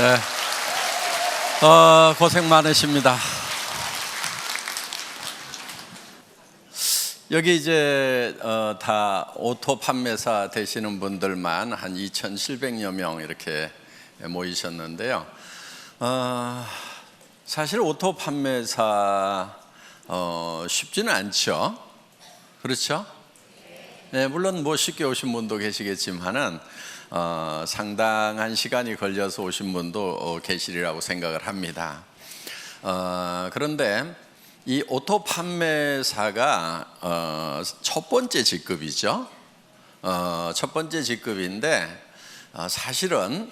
네. 고생 많으십니다. 여기 이제 다 오토 판매사 되시는 분들만 한 2,700여 명 이렇게 모이셨는데요. 사실 오토 판매사 쉽지는 않죠. 그렇죠? 네, 물론 뭐 쉽게 오신 분도 계시겠지만은 상당한 시간이 걸려서 오신 분도 계시리라고 생각을 합니다. 그런데 이 오토 판매사가 첫 번째 직급이죠. 첫 번째 직급인데 사실은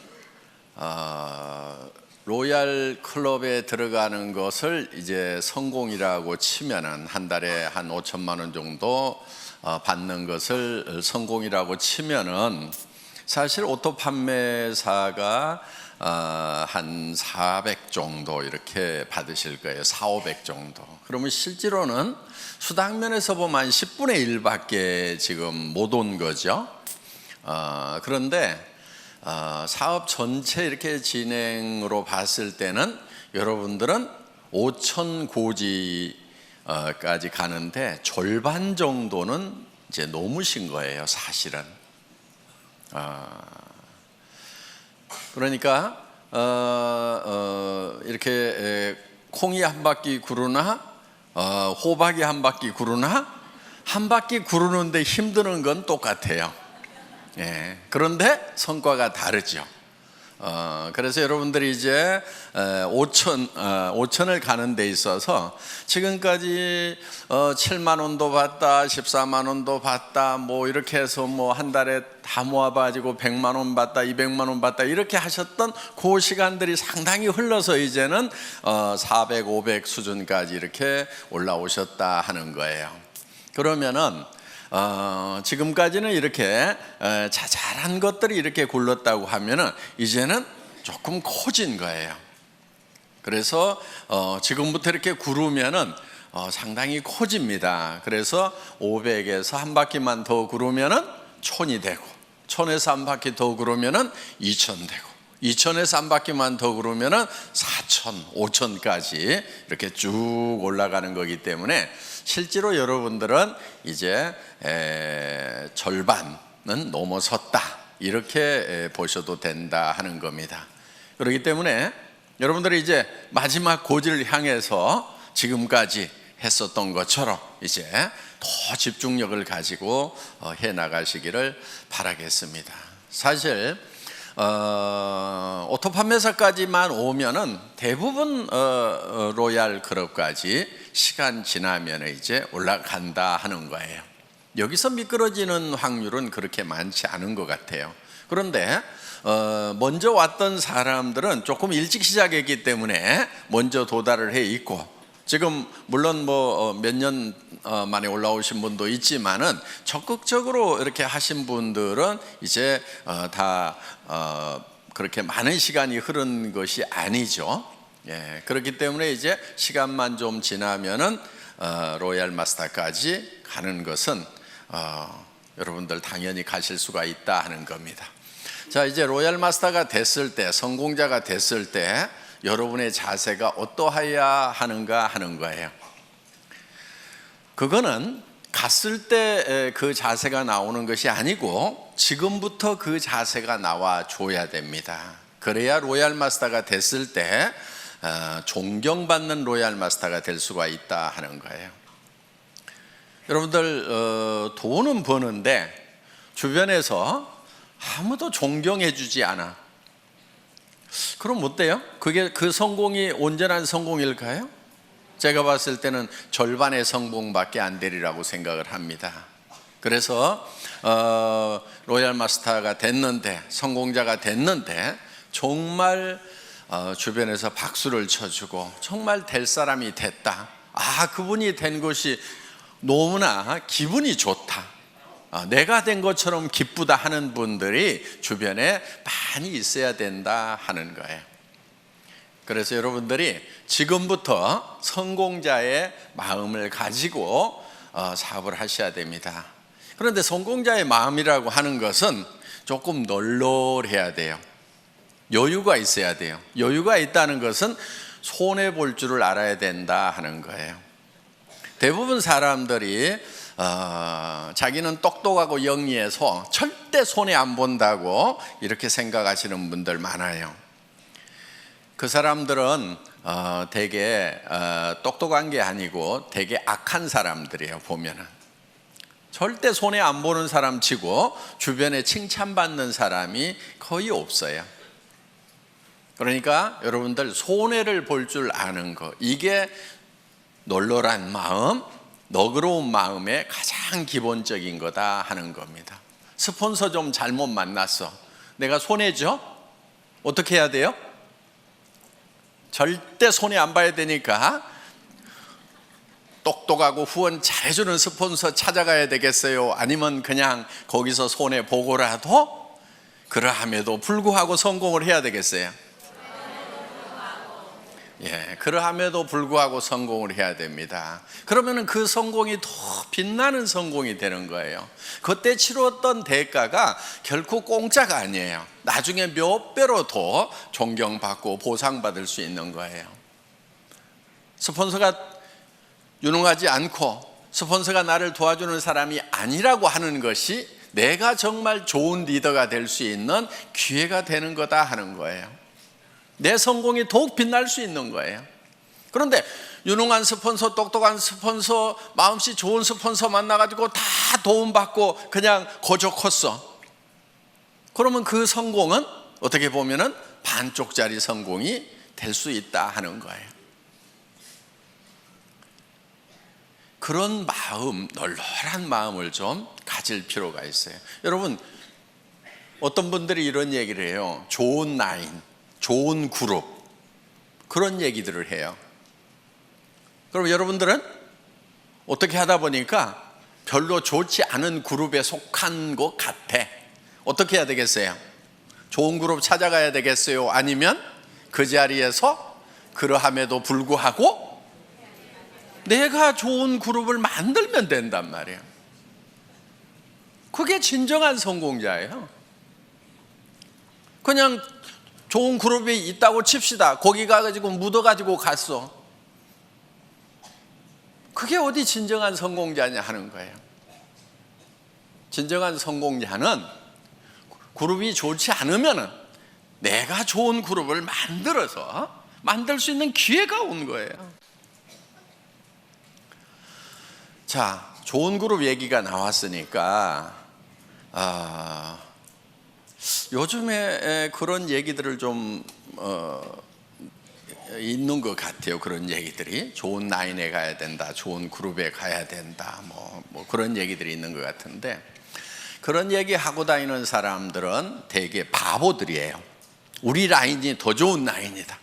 로얄 클럽에 들어가는 것을 이제 성공이라고 치면은 한 달에 한 5천만 원 정도 받는 것을 성공이라고 치면은 사실 오토 판매사가 한 400 정도 이렇게 받으실 거예요. 4,500 정도. 그러면 실제로는 수당면에서 보면 한 10분의 1밖에 지금 못 온 거죠. 그런데 사업 전체 이렇게 진행으로 봤을 때는 여러분들은 5천 고지까지 가는데 절반 정도는 이제 넘으신 거예요, 사실은. 그러니까 이렇게 콩이 한 바퀴 구르나 호박이 한 바퀴 구르나 한 바퀴 구르는데 힘드는 건 똑같아요. 예, 그런데 성과가 다르죠. 그래서 여러분들이 이제 5천을 가는 데 있어서 지금까지 7만 원도 받다 14만 원도 받다 뭐 이렇게 해서 뭐 한 달에 다 모아가지고 100만 원 받다 200만 원 받다 이렇게 하셨던 그 시간들이 상당히 흘러서 이제는 400, 500 수준까지 이렇게 올라오셨다 하는 거예요. 그러면은 지금까지는 이렇게 자잘한 것들이 이렇게 굴렀다고 하면은 이제는 조금 커진 거예요. 그래서 지금부터 이렇게 구르면은 상당히 커집니다. 그래서 500에서 한 바퀴만 더 구르면은 1,000이 되고 1,000에서 한 바퀴 더 구르면은 2,000 되고 2,000에서 한 바퀴만 더 구르면은 4,000, 5,000까지 이렇게 쭉 올라가는 거기 때문에 실제로 여러분들은 이제 절반은 넘어섰다 이렇게 보셔도 된다 하는 겁니다. 그렇기 때문에 여러분들이 이제 마지막 고지를 향해서 지금까지 했었던 것처럼 이제 더 집중력을 가지고 해 나가시기를 바라겠습니다. 사실 오토 판매사까지만 오면은 대부분 로얄 클럽까지 시간 지나면 이제 올라간다 하는 거예요. 여기서 미끄러지는 확률은 그렇게 많지 않은 것 같아요. 그런데 먼저 왔던 사람들은 조금 일찍 시작했기 때문에 먼저 도달을 해 있고 지금 물론 뭐 몇 년 만에 올라오신 분도 있지만은 적극적으로 이렇게 하신 분들은 이제 다 그렇게 많은 시간이 흐른 것이 아니죠. 예, 그렇기 때문에 이제 시간만 좀 지나면은 로얄 마스터까지 가는 것은 여러분들 당연히 가실 수가 있다 하는 겁니다. 자, 이제 로얄 마스터가 됐을 때, 성공자가 됐을 때 여러분의 자세가 어떠해야 하는가 하는 거예요. 그거는 갔을 때 그 자세가 나오는 것이 아니고 지금부터 그 자세가 나와 줘야 됩니다. 그래야 로얄 마스터가 됐을 때 존경받는 로얄 마스터가 될 수가 있다 하는 거예요. 여러분들 돈은 버는데 주변에서 아무도 존경해 주지 않아. 그럼 어때요? 그게 그 성공이 온전한 성공일까요? 제가 봤을 때는 절반의 성공밖에 안 되리라고 생각을 합니다. 그래서 로얄 마스터가 됐는데 성공자가 됐는데 정말 주변에서 박수를 쳐주고 정말 될 사람이 됐다. 그분이 된 것이 너무나 기분이 좋다. 내가 된 것처럼 기쁘다 하는 분들이 주변에 많이 있어야 된다 하는 거예요. 그래서 여러분들이 지금부터 성공자의 마음을 가지고 사업을 하셔야 됩니다. 그런데 성공자의 마음이라고 하는 것은 조금 널널해야 돼요. 여유가 있어야 돼요. 여유가 있다는 것은 손해 볼 줄을 알아야 된다 하는 거예요. 대부분 사람들이 자기는 똑똑하고 영리해서 절대 손해 안 본다고 이렇게 생각하시는 분들 많아요. 그 사람들은 되게 똑똑한 게 아니고 되게 악한 사람들이에요. 보면은 절대 손해 안 보는 사람 치고 주변에 칭찬받는 사람이 거의 없어요. 그러니까 여러분들 손해를 볼 줄 아는 거, 이게 널널한 마음, 너그러운 마음의 가장 기본적인 거다 하는 겁니다. 스폰서 좀 잘못 만났어. 내가 손해죠? 어떻게 해야 돼요? 절대 손해 안 봐야 되니까 똑똑하고 후원 잘해주는 스폰서 찾아가야 되겠어요? 아니면 그냥 거기서 손해 보고라도 그러함에도 불구하고 성공을 해야 되겠어요? 예, 그러함에도 불구하고 성공을 해야 됩니다. 그러면은 그 성공이 더 빛나는 성공이 되는 거예요. 그때 치렀던 대가가 결코 공짜가 아니에요. 나중에 몇 배로 더 존경받고 보상받을 수 있는 거예요. 스폰서가 유능하지 않고 스폰서가 나를 도와주는 사람이 아니라고 하는 것이 내가 정말 좋은 리더가 될 수 있는 기회가 되는 거다 하는 거예요. 내 성공이 더욱 빛날 수 있는 거예요. 그런데 유능한 스폰서, 똑똑한 스폰서, 마음씨 좋은 스폰서 만나가지고 다 도움받고 그냥 거저 컸어. 그러면 그 성공은 어떻게 보면은 반쪽짜리 성공이 될 수 있다 하는 거예요. 그런 마음, 널널한 마음을 좀 가질 필요가 있어요. 여러분, 어떤 분들이 이런 얘기를 해요. 좋은 라인, 좋은 그룹, 그런 얘기들을 해요. 그럼 여러분들은 어떻게 하다 보니까 별로 좋지 않은 그룹에 속한 것 같아. 어떻게 해야 되겠어요? 좋은 그룹 찾아가야 되겠어요? 아니면 그 자리에서 그러함에도 불구하고 내가 좋은 그룹을 만들면 된단 말이에요. 그게 진정한 성공자예요. 그냥 좋은 그룹이 있다고 칩시다. 거기 가가지고 묻어가지고 갔어. 그게 어디 진정한 성공자냐 하는 거예요. 진정한 성공자는 그룹이 좋지 않으면 내가 좋은 그룹을 만들어서 만들 수 있는 기회가 온 거예요. 자, 좋은 그룹 얘기가 나왔으니까 요즘에 그런 얘기들을 좀 있는 것 같아요. 그런 얘기들이 좋은 라인에 가야 된다, 좋은 그룹에 가야 된다, 뭐 그런 얘기들이 있는 것 같은데, 그런 얘기 하고 다니는 사람들은 되게 바보들이에요. 우리 라인이 더 좋은 라인이다,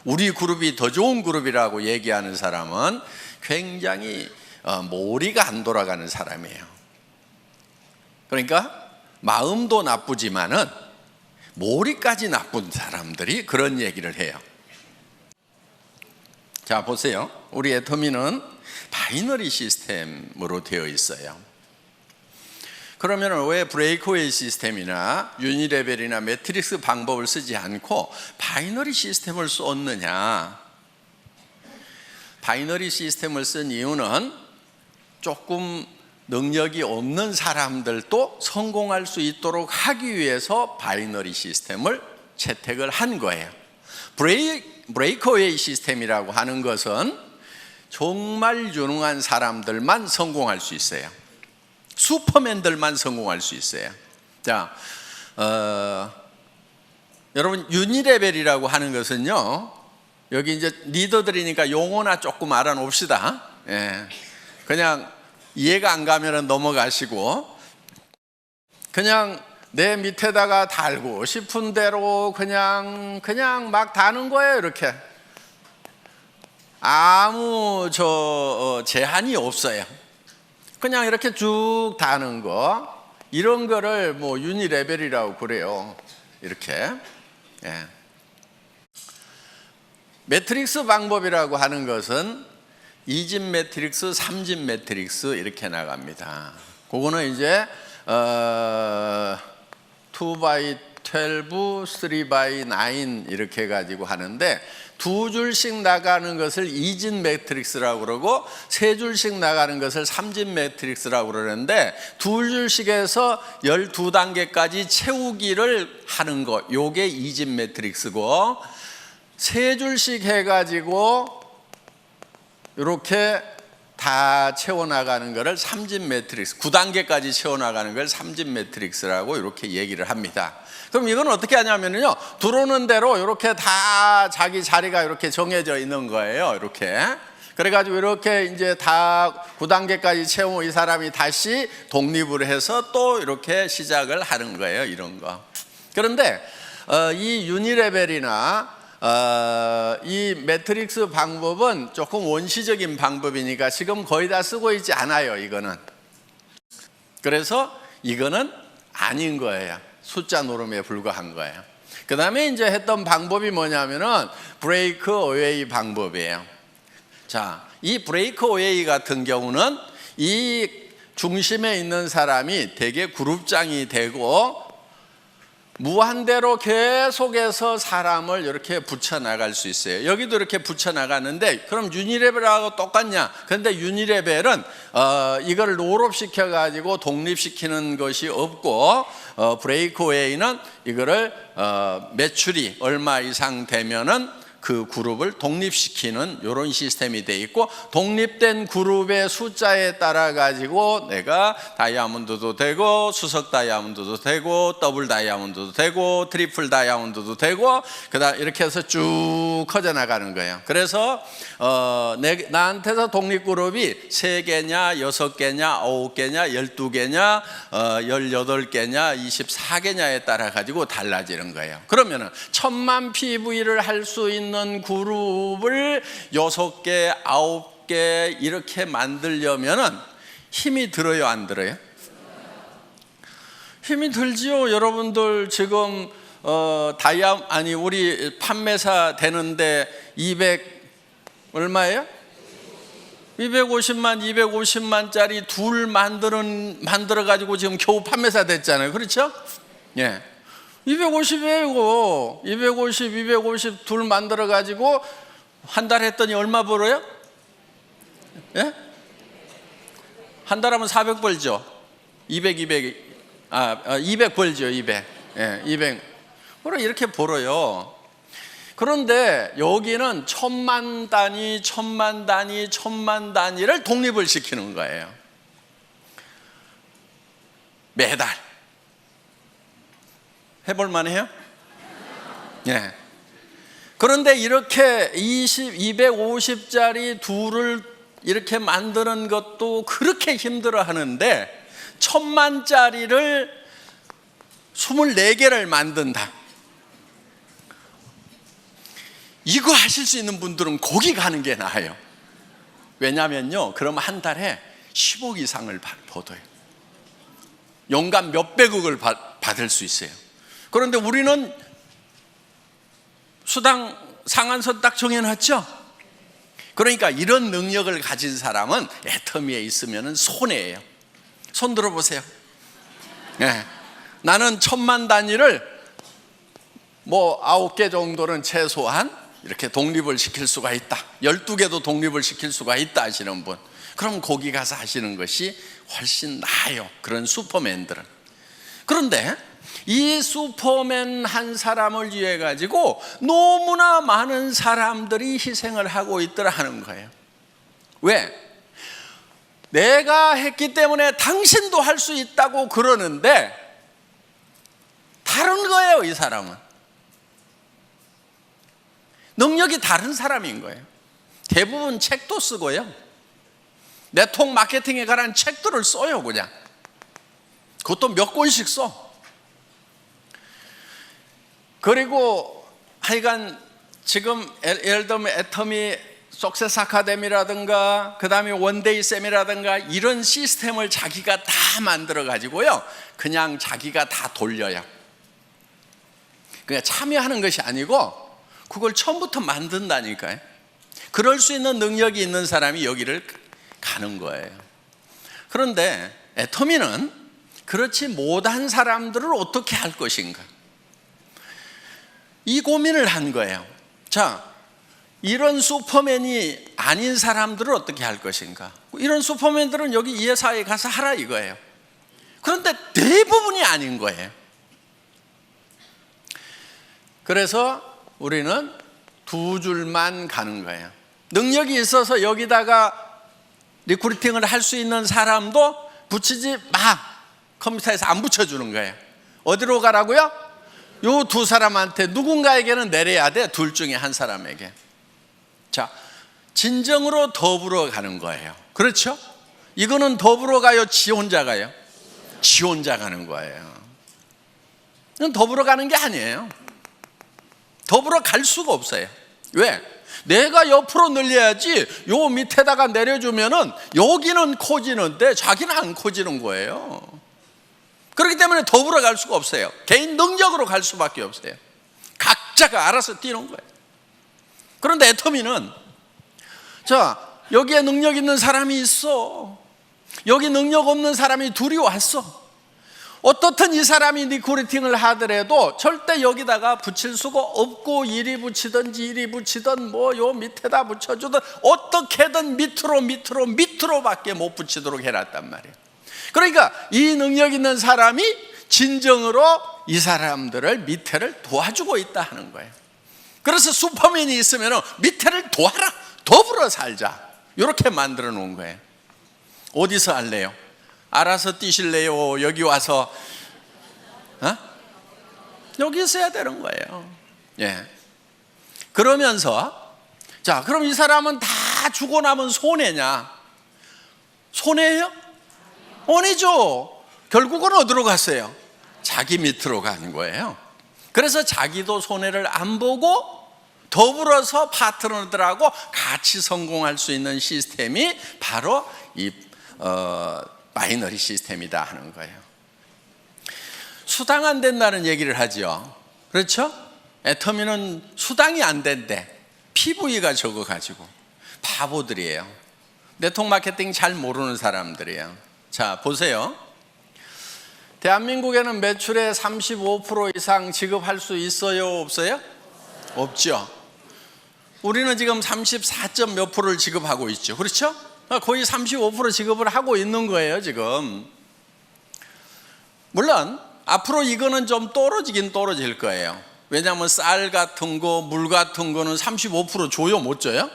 우리 그룹이 더 좋은 그룹이라고 얘기하는 사람은 굉장히 머리가 안 돌아가는 사람이에요. 그러니까 마음도 나쁘지만은 머리까지 나쁜 사람들이 그런 얘기를 해요. 자, 보세요. 우리 애터미는 바이너리 시스템으로 되어 있어요. 그러면 왜 브레이크웨이 시스템이나 유니레벨이나 매트릭스 방법을 쓰지 않고 바이너리 시스템을 썼느냐? 바이너리 시스템을 쓴 이유는 조금 능력이 없는 사람들도 성공할 수 있도록 하기 위해서 바이너리 시스템을 채택을 한 거예요. 브레이크웨이 시스템이라고 하는 것은 정말 유능한 사람들만 성공할 수 있어요. 슈퍼맨들만 성공할 수 있어요. 자, 여러분, 유니레벨이라고 하는 것은요, 여기 이제 리더들이니까 용어나 조금 알아놓읍시다. 예. 그냥 이해가 안 가면 넘어가시고, 그냥 내 밑에다가 달고 싶은 대로 그냥 막 다는 거예요. 이렇게 아무 제한이 없어요. 그냥 이렇게 쭉 다는 거, 이런 거를 뭐 유니레벨이라고 그래요. 이렇게. 예. 매트릭스 방법이라고 하는 것은 2집 매트릭스, 3집 매트릭스 이렇게 나갑니다. 그거는 이제 2x12 12, 3 by 9 이렇게 해가지고 하는데, 두 줄씩 나가는 것을 2진 매트릭스라고 그러고 세 줄씩 나가는 것을 3진 매트릭스라고 그러는데, 두 줄씩 해서 12단계까지 채우기를 하는 거, 요게 2진 매트릭스고, 세 줄씩 해가지고 이렇게 다 채워나가는 것을 3진 매트릭스, 9단계까지 채워나가는 걸 3진 매트릭스라고 이렇게 얘기를 합니다. 그럼 이건 어떻게 하냐면요, 들어오는 대로 이렇게 다 자기 자리가 이렇게 정해져 있는 거예요. 이렇게. 그래가지고 이렇게 이제 다 9단계까지 채우고 이 사람이 다시 독립을 해서 또 이렇게 시작을 하는 거예요. 이런 거. 그런데 이 유니레벨이나 이 매트릭스 방법은 조금 원시적인 방법이니까 지금 거의 다 쓰고 있지 않아요. 이거는. 그래서 이거는 아닌 거예요. 숫자 노름에 불과한 거예요. 그 다음에 이제 했던 방법이 뭐냐면은 브레이크 어웨이 방법이에요. 자, 이 브레이크 어웨이 같은 경우는 이 중심에 있는 사람이 되게 그룹장이 되고 무한대로 계속해서 사람을 이렇게 붙여나갈 수 있어요. 여기도 이렇게 붙여나가는데, 그럼 유니레벨하고 똑같냐? 그런데 유니레벨은 이걸 롤업시켜 가지고 독립시키는 것이 없고, 브레이크웨이는 이거를 매출이 얼마 이상 되면은 그 그룹을 독립시키는 이런 시스템이 돼 있고, 독립된 그룹의 숫자에 따라 가지고 내가 다이아몬드도 되고 수석 다이아몬드도 되고 더블 다이아몬드도 되고 트리플 다이아몬드도 되고, 그다음 이렇게 해서 쭉 커져 나가는 거예요. 그래서 나한테서 독립 그룹이 3개냐 6개냐 9개냐 12개냐 18개냐 24개냐에 따라 가지고 달라지는 거예요. 그러면은 1000만 PV를 할 수 있는 그룹을 6개, 9개 이렇게 만들려면은 힘이 들어요, 안 들어요? 힘이 들지요. 여러분들 지금 우리 판매사 되는데 200 얼마예요? 250만짜리 둘 만들어 가지고 지금 겨우 판매사 됐잖아요. 그렇죠? 예. 250이에요. 250 둘 만들어 가지고 한 달 했더니 얼마 벌어요? 예? 한 달 하면 400 벌죠. 200 벌죠. 200. 예, 200. 그래 이렇게 벌어요. 그런데 여기는 1000만 단위를 독립을 시키는 거예요. 매달. 해볼 만해요? 예. 그런데 이렇게 250짜리 둘을 이렇게 만드는 것도 그렇게 힘들어 하는데 1000만짜리를 24개를 만든다. 이거 하실 수 있는 분들은 거기 가는 게 나아요. 왜냐면요, 그러면 한 달에 10억 이상을 벌어요. 연간 몇백억을 받을 수 있어요. 그런데 우리는 수당 상한선 딱 정해놨죠. 그러니까 이런 능력을 가진 사람은 애터미에 있으면 손해예요. 손 들어보세요. 네. 나는 1000만 단위를 9개 정도는 최소한 이렇게 독립을 시킬 수가 있다. 12개도 독립을 시킬 수가 있다 하시는 분, 그럼 거기 가서 하시는 것이 훨씬 나아요. 그런 슈퍼맨들은. 그런데 이 슈퍼맨 한 사람을 위해 가지고 너무나 많은 사람들이 희생을 하고 있더라 하는 거예요. 왜? 내가 했기 때문에 당신도 할 수 있다고 그러는데 다른 거예요. 이 사람은 능력이 다른 사람인 거예요. 대부분 책도 쓰고요, 네트워크 마케팅에 관한 책들을 써요. 그냥 그것도 몇 권씩 써. 그리고 하여간 지금 예를 들면 애터미 석세스 아카데미라든가 그 다음에 원데이 쌤이라든가 이런 시스템을 자기가 다 만들어 가지고요, 그냥 자기가 다 돌려요. 그냥 참여하는 것이 아니고 그걸 처음부터 만든다니까요. 그럴 수 있는 능력이 있는 사람이 여기를 가는 거예요. 그런데 애터미는 그렇지 못한 사람들을 어떻게 할 것인가? 이 고민을 한 거예요. 자, 이런 슈퍼맨이 아닌 사람들은 어떻게 할 것인가? 이런 슈퍼맨들은 여기 이 회사에 가서 하라 이거예요. 그런데 대부분이 아닌 거예요. 그래서 우리는 두 줄만 가는 거예요. 능력이 있어서 여기다가 리크루팅을 할 수 있는 사람도 붙이지 마. 컴퓨터에서 안 붙여주는 거예요. 어디로 가라고요? 요 두 사람한테 누군가에게는 내려야 돼. 둘 중에 한 사람에게. 자, 진정으로 더불어 가는 거예요. 그렇죠? 이거는 더불어 가요? 지 혼자 가요? 지 혼자 가는 거예요. 이건 더불어 가는 게 아니에요. 더불어 갈 수가 없어요. 왜? 내가 옆으로 늘려야지 요 밑에다가 내려주면은 여기는 커지는데 자기는 안 커지는 거예요. 그렇기 때문에 더불어 갈 수가 없어요. 개인 능력으로 갈 수밖에 없어요. 각자가 알아서 뛰는 거예요. 그런데 애터미는 자, 여기에 능력 있는 사람이 있어. 여기 능력 없는 사람이 둘이 왔어. 어떻든 이 사람이 리크루팅을 하더라도 절대 여기다가 붙일 수가 없고, 이리 붙이든지 이리 붙이든 뭐 요 밑에다 붙여주든 어떻게든 밑으로밖에 못 붙이도록 해놨단 말이에요. 그러니까 이 능력 있는 사람이 진정으로 이 사람들을 밑에를 도와주고 있다 하는 거예요. 그래서 슈퍼맨이 있으면 밑에를 도와라, 더불어 살자, 이렇게 만들어 놓은 거예요. 어디서 할래요? 알아서 뛰실래요? 여기 와서 여기 있어야 되는 거예요. 예. 그러면서 자, 그럼 이 사람은 다 주고 나면 손해냐? 손해예요? 아니죠. 결국은 어디로 갔어요? 자기 밑으로 가는 거예요. 그래서 자기도 손해를 안 보고 더불어서 파트너들하고 같이 성공할 수 있는 시스템이 바로 이 바이너리 시스템이다 하는 거예요. 수당 안 된다는 얘기를 하죠. 그렇죠? 애터미는 수당이 안 된대. PV가 적어가지고. 바보들이에요. 네트워크 마케팅 잘 모르는 사람들이에요. 자, 보세요. 대한민국에는 매출의 35% 이상 지급할 수 있어요? 없어요? 없죠. 우리는 지금 34점 몇 프로를 지급하고 있죠. 그렇죠? 거의 35% 지급을 하고 있는 거예요, 지금. 물론 앞으로 이거는 좀 떨어지긴 떨어질 거예요. 왜냐하면 쌀 같은 거, 물 같은 거는 35% 줘요? 못 줘요?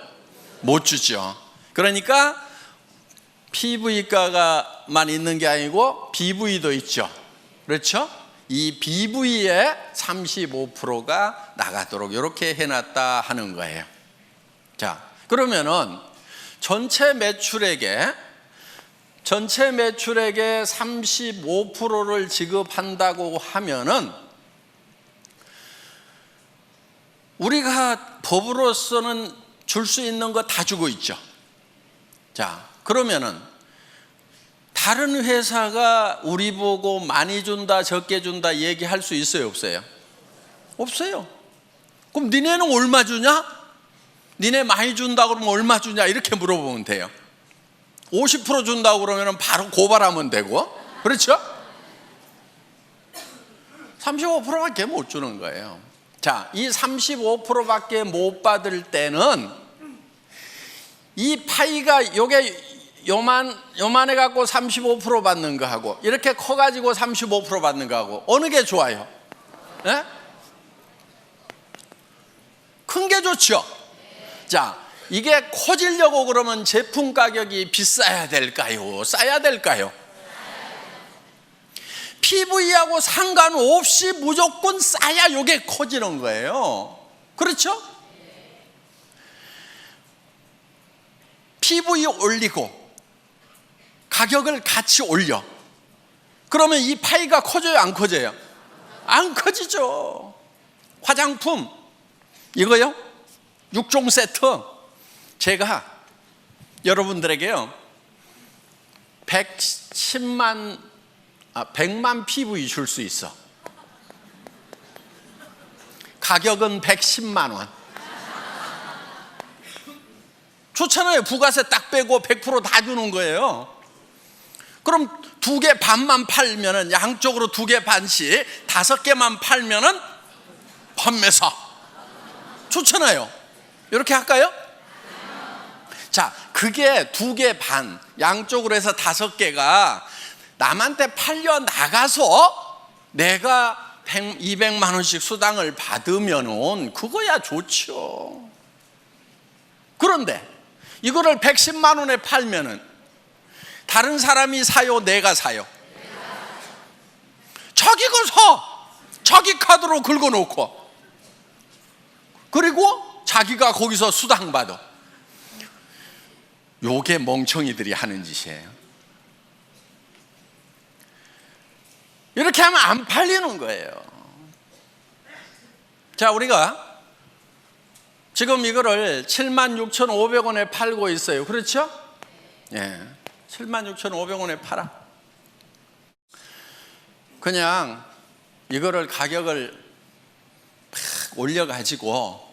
못 주죠. 그러니까 PV가만 있는 게 아니고 BV도 있죠. 그렇죠? 이 BV의 35%가 나가도록 이렇게 해놨다 하는 거예요. 자, 그러면은 전체 매출액의 35%를 지급한다고 하면은 우리가 법으로서는 줄 수 있는 거 다 주고 있죠. 자, 그러면은 다른 회사가 우리 보고 많이 준다, 적게 준다 얘기할 수 있어요, 없어요? 없어요. 그럼 니네는 얼마 주냐? 니네 많이 준다 그러면 얼마 주냐? 이렇게 물어보면 돼요. 50% 준다고 그러면 바로 고발하면 되고, 그렇죠? 35%밖에 못 주는 거예요. 자, 이 35%밖에 못 받을 때는 이 파이가 요게 요만해 갖고 35% 받는 거하고 이렇게 커 가지고 35% 받는 거하고 어느 게 좋아요? 네? 큰 게 좋죠. 자, 이게 커지려고 그러면 제품 가격이 비싸야 될까요? 싸야 될까요? PV하고 상관없이 무조건 싸야 이게 커지는 거예요. 그렇죠? PV 올리고 가격을 같이 올려. 그러면 이 파이가 커져요, 안 커져요? 안 커지죠. 화장품 이거요? 6종 세트 제가 여러분들에게요 100만 PV 줄 수 있어. 가격은 110만 원. 좋잖아요. 부가세 딱 빼고 100% 다 주는 거예요. 그럼 2개 반만 팔면은 양쪽으로 2개 반씩 5개만 팔면은 판매사. 좋잖아요. 이렇게 할까요? 자, 그게 2개 반, 양쪽으로 해서 5개가 남한테 팔려 나가서 내가 200만 원씩 수당을 받으면은 그거야 좋죠. 그런데 이거를 110만 원에 팔면은 다른 사람이 사요, 내가 사요? 자기 거 사. 자기 카드로 긁어놓고, 그리고 자기가 거기서 수당 받아. 요게 멍청이들이 하는 짓이에요. 이렇게 하면 안 팔리는 거예요. 자, 우리가 지금 이거를 76,500원에 팔고 있어요. 그렇죠? 예, 76,500원에 팔아. 그냥 이거를 가격을 팍 올려가지고,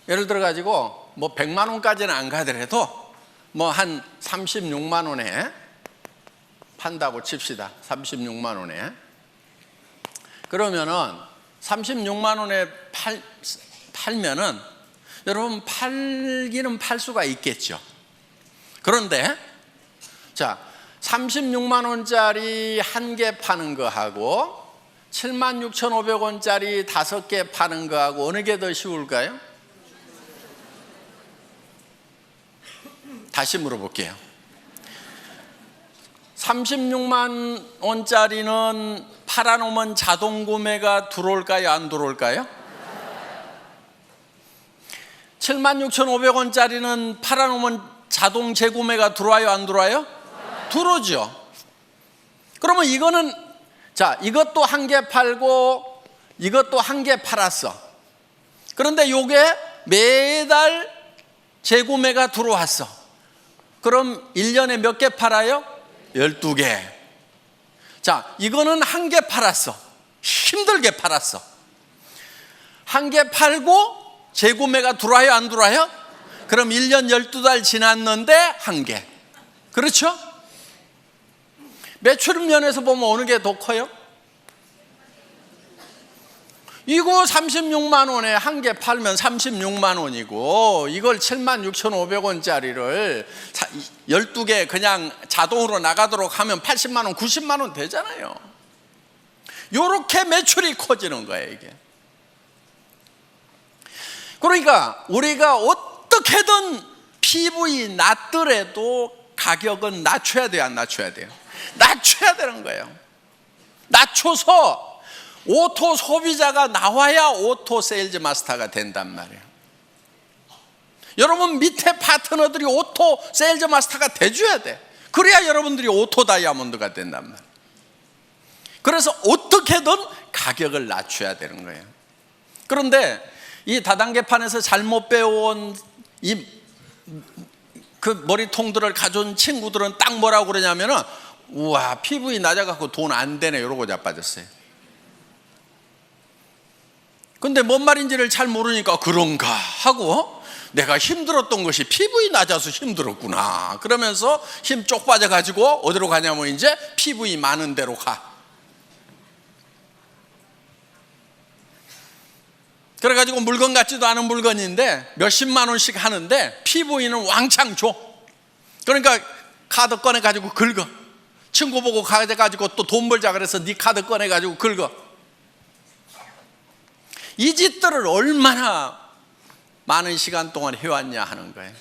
예를 들어가지고 뭐 100만 원까지는 안 가더라도 뭐 한 36만 원에 판다고 칩시다. 36만 원에. 그러면은 36만 원에 팔면은 여러분 팔기는 팔 수가 있겠죠. 그런데 자, 36만 원짜리 1개 파는 거하고 76,500원짜리 5개 파는 거하고 어느 게 더 쉬울까요? 다시 물어볼게요. 36만 원짜리는 팔아놓으면 자동 구매가 들어올까요? 안 들어올까요? 76,500원짜리는 팔아놓으면 자동 재구매가 들어와요? 안 들어와요? 들어오죠. 그러면 이거는, 자, 이것도 1개 팔고 이것도 1개 팔았어. 그런데 요게 매달 재구매가 들어왔어. 그럼 1년에 몇 개 팔아요? 12개. 자, 이거는 1개 팔았어. 힘들게 팔았어. 1개 팔고 재구매가 들어와요? 안 들어와요? 그럼 1년 12달 지났는데 1개. 그렇죠? 매출 면에서 보면 어느 게 더 커요? 이거 36만 원에 1개 팔면 36만 원이고, 이걸 76,500원짜리를 12개 그냥 자동으로 나가도록 하면 80만 원, 90만 원 되잖아요. 이렇게 매출이 커지는 거예요, 이게. 그러니까 우리가 어떻게든 PV 낮더라도 가격은 낮춰야 돼요, 안 낮춰야 돼요? 낮춰야 되는 거예요. 낮춰서 오토 소비자가 나와야 오토 세일즈 마스터가 된단 말이에요. 여러분 밑에 파트너들이 오토 세일즈 마스터가 돼줘야 돼. 그래야 여러분들이 오토 다이아몬드가 된단 말이에요. 그래서 어떻게든 가격을 낮춰야 되는 거예요. 그런데 이 다단계판에서 잘못 배워온 그 머리통들을 가져온 친구들은 딱 뭐라고 그러냐면은, 우와, PV 낮아갖고 돈 안 되네, 이러고 자빠졌어요. 근데 뭔 말인지를 잘 모르니까 그런가 하고, 내가 힘들었던 것이 PV 낮아서 힘들었구나 그러면서 힘 쪽 빠져가지고 어디로 가냐면 이제 PV 많은 데로 가. 그래가지고 물건 같지도 않은 물건인데 몇십만 원씩 하는데 PV는 왕창 줘. 그러니까 카드 꺼내가지고 긁어. 친구 보고 가져가지고 또 돈 벌자 그래서 네 카드 꺼내가지고 긁어. 이 짓들을 얼마나 많은 시간 동안 해왔냐 하는 거예요.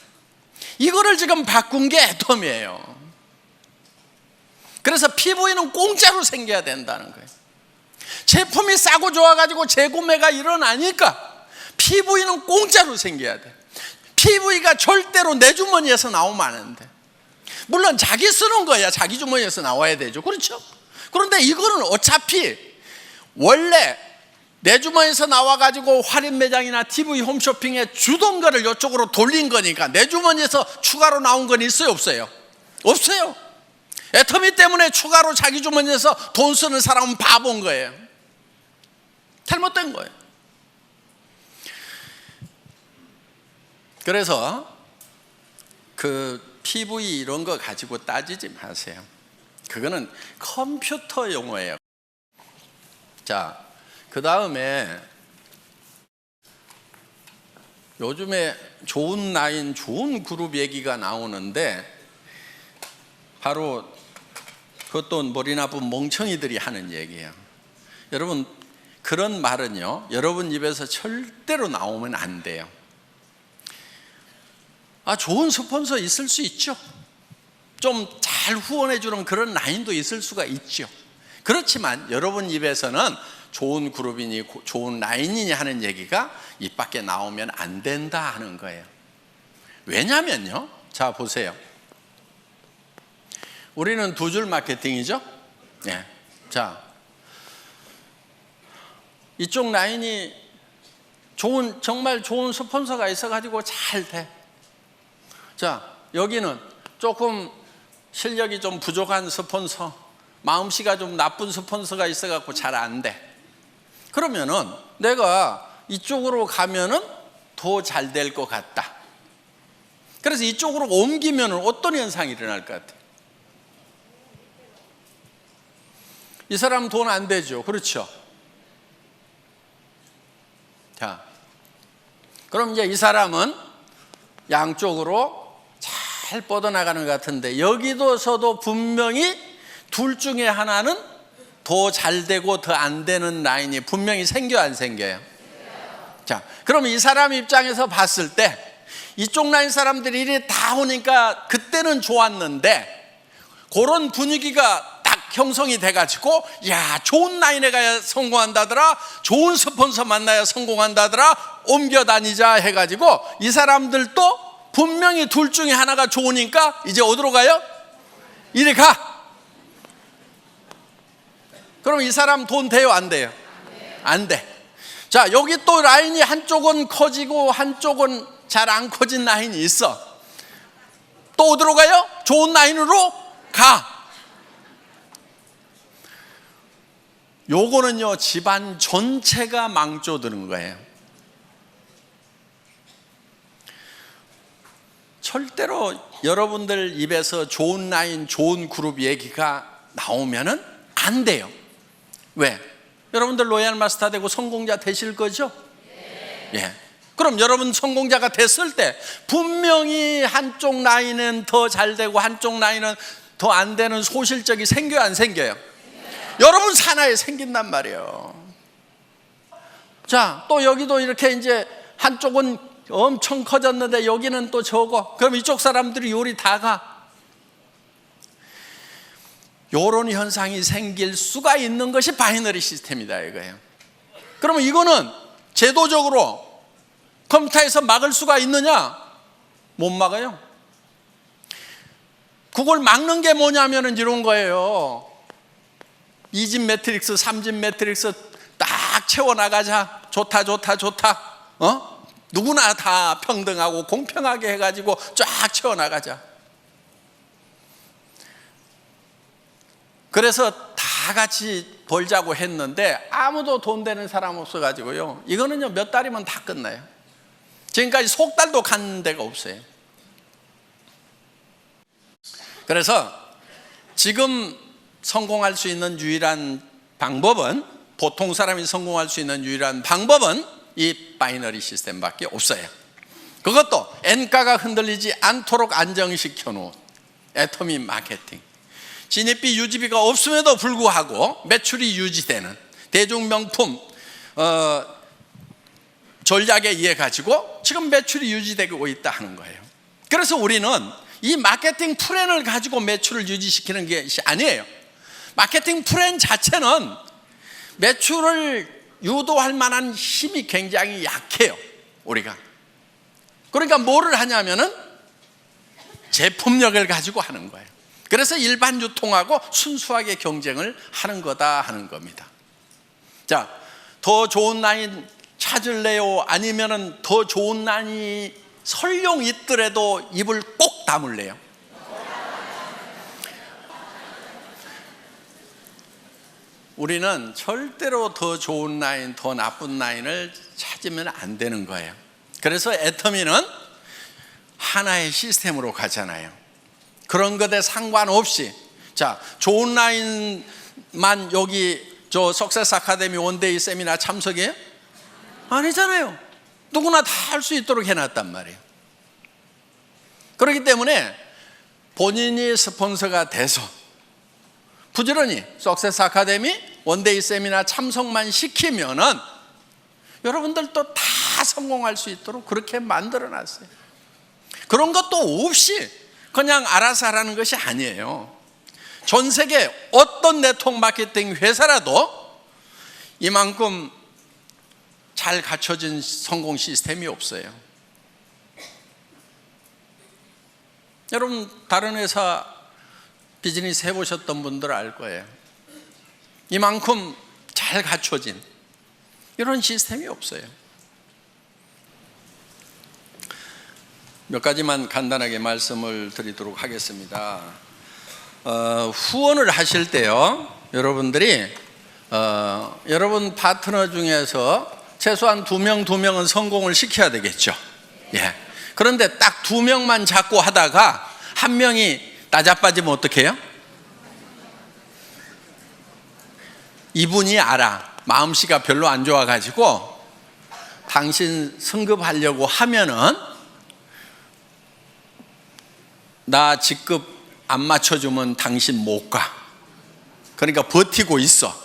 이거를 지금 바꾼 게 애텀이에요. 그래서 PV는 공짜로 생겨야 된다는 거예요. 제품이 싸고 좋아가지고 재구매가 일어나니까 PV는 공짜로 생겨야 돼. PV가 절대로 내 주머니에서 나오면 안 돼. 물론 자기 쓰는 거야 자기 주머니에서 나와야 되죠. 그렇죠? 그런데 이거는 어차피 원래 내 주머니에서 나와가지고 할인 매장이나 TV 홈쇼핑에 주던 거를 이쪽으로 돌린 거니까 내 주머니에서 추가로 나온 건 있어요? 없어요? 없어요. 애터미 때문에 추가로 자기 주머니에서 돈 쓰는 사람은 바본 거예요. 잘못된 거예요. 그래서 그 PV 이런 거 가지고 따지지 마세요. 그거는 컴퓨터 용어예요. 자, 그 다음에 요즘에 좋은 라인, 좋은 그룹 얘기가 나오는데 바로 그것도 머리 나쁜 멍청이들이 하는 얘기예요. 여러분, 그런 말은요, 여러분 입에서 절대로 나오면 안 돼요. 좋은 스폰서 있을 수 있죠. 좀 잘 후원해 주는 그런 라인도 있을 수가 있죠. 그렇지만 여러분 입에서는 좋은 그룹이니 좋은 라인이니 하는 얘기가 입 밖에 나오면 안 된다 하는 거예요. 왜냐면요, 자 보세요. 우리는 두 줄 마케팅이죠. 네. 자, 이쪽 라인이 정말 좋은 스폰서가 있어가지고 잘 돼. 자, 여기는 조금 실력이 좀 부족한 스폰서, 마음씨가 좀 나쁜 스폰서가 있어갖고 잘 안 돼. 그러면은 내가 이쪽으로 가면은 더 잘 될 것 같다. 그래서 이쪽으로 옮기면은 어떤 현상이 일어날 것 같아요? 이 사람 돈 안 되죠. 그렇죠? 자, 그럼 이제 이 사람은 양쪽으로 잘 뻗어나가는 것 같은데 여기서도 분명히 둘 중에 하나는 더 잘 되고 더 안 되는 라인이 분명히 생겨요, 안 생겨요? 자, 그럼 이 사람 입장에서 봤을 때 이쪽 라인 사람들이 이리 다 오니까 그때는 좋았는데 그런 분위기가 딱 형성이 돼가지고 야, 좋은 라인에 가야 성공한다더라, 좋은 스폰서 만나야 성공한다더라, 옮겨 다니자 해가지고 이 사람들도 분명히 둘 중에 하나가 좋으니까 이제 어디로 가요? 이리 가. 그럼 이 사람 돈 돼요, 안 돼요? 안 돼. 자, 여기 또 라인이 한쪽은 커지고 한쪽은 잘 안 커진 라인이 있어. 또 어디로 가요? 좋은 라인으로 가. 요거는요, 집안 전체가 망조드는 거예요. 절대로 여러분들 입에서 좋은 라인, 좋은 그룹 얘기가 나오면은 안 돼요. 왜? 여러분들 로얄 마스터 되고 성공자 되실 거죠? 예. 그럼 여러분 성공자가 됐을 때 분명히 한쪽 라인은 더 잘 되고 한쪽 라인은 더 안 되는 소실적이 생겨요, 안 생겨요? 여러분 산하에 생긴단 말이에요. 자, 또 여기도 이렇게 이제 한쪽은 엄청 커졌는데 여기는 또 적어. 그럼 이쪽 사람들이 요리 다 가. 요런 현상이 생길 수가 있는 것이 바이너리 시스템이다 이거예요. 그러면 이거는 제도적으로 컴퓨터에서 막을 수가 있느냐? 못 막아요. 그걸 막는 게 뭐냐면은 이런 거예요. 2집 매트릭스, 3집 매트릭스 딱 채워나가자. 좋다. 누구나 다 평등하고 공평하게 해가지고 쫙 채워나가자. 그래서 다 같이 벌자고 했는데 아무도 돈 되는 사람 없어가지고요, 이거는요 몇 달이면 다 끝나요. 지금까지 석 달도 간 데가 없어요. 그래서 지금 성공할 수 있는 유일한 방법은, 보통 사람이 성공할 수 있는 유일한 방법은 이 바이너리 시스템밖에 없어요. 그것도 엔가가 흔들리지 않도록 안정시켜 놓은 애터미 마케팅. 진입비 유지비가 없음에도 불구하고 매출이 유지되는 대중명품 전략에 의해 가지고 지금 매출이 유지되고 있다 하는 거예요. 그래서 우리는 이 마케팅 플랜을 가지고 매출을 유지시키는 것이 아니에요. 마케팅 플랜 자체는 매출을 유도할 만한 힘이 굉장히 약해요, 우리가. 그러니까 뭐를 하냐면은 제품력을 가지고 하는 거예요. 그래서 일반 유통하고 순수하게 경쟁을 하는 거다 하는 겁니다. 자, 더 좋은 라인 찾을래요? 아니면은 더 좋은 라인이 설령 있더라도 입을 꼭 다물래요? 우리는 절대로 더 좋은 라인, 더 나쁜 라인을 찾으면 안 되는 거예요. 그래서 애터미는 하나의 시스템으로 가잖아요. 그런 것에 상관없이, 자, 좋은 라인만 여기 저 석세스 아카데미 원데이 세미나 참석이에요? 아니잖아요. 누구나 다 할 수 있도록 해놨단 말이에요. 그렇기 때문에 본인이 스폰서가 돼서 부지런히 석세스 아카데미 원데이 세미나 참석만 시키면은 여러분들도 다 성공할 수 있도록 그렇게 만들어 놨어요. 그런 것도 없이 그냥 알아서 하라는 것이 아니에요. 전 세계 어떤 네트워크 마케팅 회사라도 이만큼 잘 갖춰진 성공 시스템이 없어요. 여러분 다른 회사 비즈니스 해보셨던 분들 알 거예요. 이만큼 잘 갖춰진 이런 시스템이 없어요. 몇 가지만 간단하게 말씀을 드리도록 하겠습니다. 후원을 하실 때요, 여러분들이 여러분 파트너 중에서 최소한 2명은 성공을 시켜야 되겠죠. 예. 그런데 딱 2명만 잡고 하다가 1명이 나자빠지면 어떡해요? 이분이 알아. 마음씨가 별로 안 좋아가지고 당신 승급하려고 하면은 나 직급 안 맞춰주면 당신 못 가. 그러니까 버티고 있어.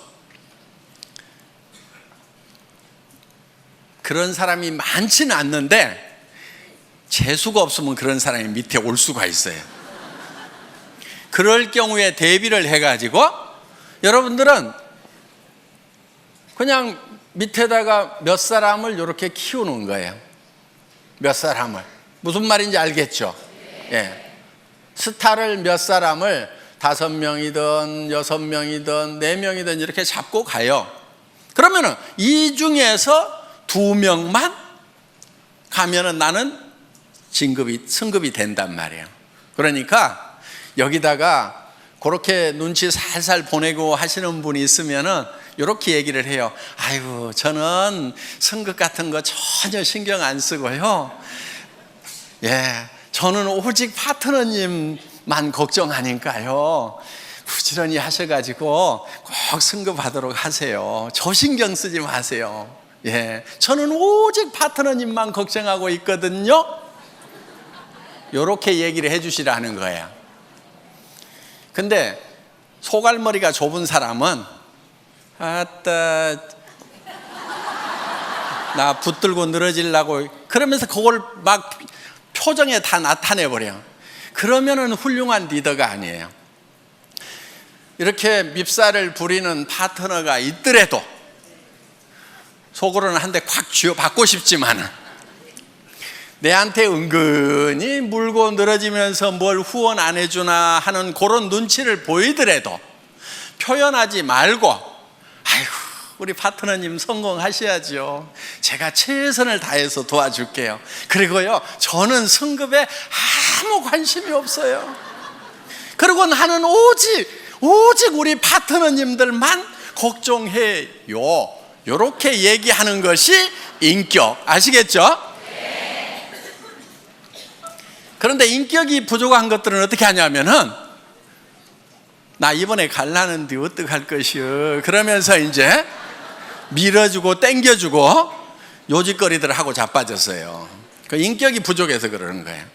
그런 사람이 많지는 않는데 재수가 없으면 그런 사람이 밑에 올 수가 있어요. 그럴 경우에 대비를 해가지고 여러분들은 그냥 밑에다가 몇 사람을 이렇게 키우는 거예요. 몇 사람을. 무슨 말인지 알겠죠? 예. 스타를 몇 사람을 5명이든 6명이든 4명이든 이렇게 잡고 가요. 그러면은 이 중에서 2명만 가면은 나는 승급이 된단 말이에요. 그러니까 여기다가 그렇게 눈치 살살 보내고 하시는 분이 있으면은 이렇게 얘기를 해요. 아이고, 저는 승급 같은 거 전혀 신경 안 쓰고요. 예, 저는 오직 파트너님만 걱정하니까요. 부지런히 하셔가지고 꼭 승급하도록 하세요. 저 신경 쓰지 마세요. 예, 저는 오직 파트너님만 걱정하고 있거든요. 이렇게 얘기를 해주시라는 거예요. 근데 소갈머리가 좁은 사람은 아따 나 붙들고 늘어지려고 그러면서 그걸 막 표정에 다 나타내버려. 그러면은 훌륭한 리더가 아니에요. 이렇게 밉살을 부리는 파트너가 있더라도 속으로는 한 대 콱 쥐어받고 싶지만은 내한테 은근히 물고 늘어지면서 뭘 후원 안 해주나 하는 그런 눈치를 보이더라도 표현하지 말고 아이고 우리 파트너님 성공하셔야죠. 제가 최선을 다해서 도와줄게요. 그리고요 저는 승급에 아무 관심이 없어요. 그리고 나는 오직 우리 파트너님들만 걱정해요. 이렇게 얘기하는 것이 인격. 아시겠죠? 그런데 인격이 부족한 것들은 어떻게 하냐면은 나 이번에 갈라는데 어떡할 것이요 그러면서 이제 밀어주고 땡겨주고 요짓거리들 하고 자빠졌어요. 그 인격이 부족해서 그러는 거예요.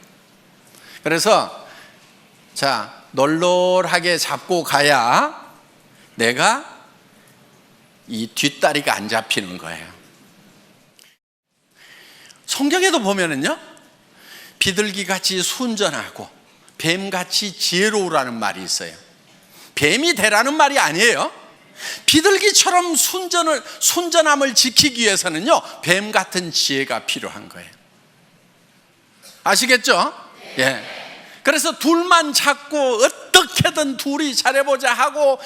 그래서 자 널널하게 잡고 가야 내가 이 뒷다리가 안 잡히는 거예요. 성경에도 보면은요 비둘기같이 순전하고 뱀같이 지혜로우라는 말이 있어요. 뱀이 되라는 말이 아니에요. 비둘기처럼 순전함을 지키기 위해서는요 뱀 같은 지혜가 필요한 거예요. 아시겠죠? 예. 그래서 둘만 잡고 어떻게든 둘이 잘해보자 하고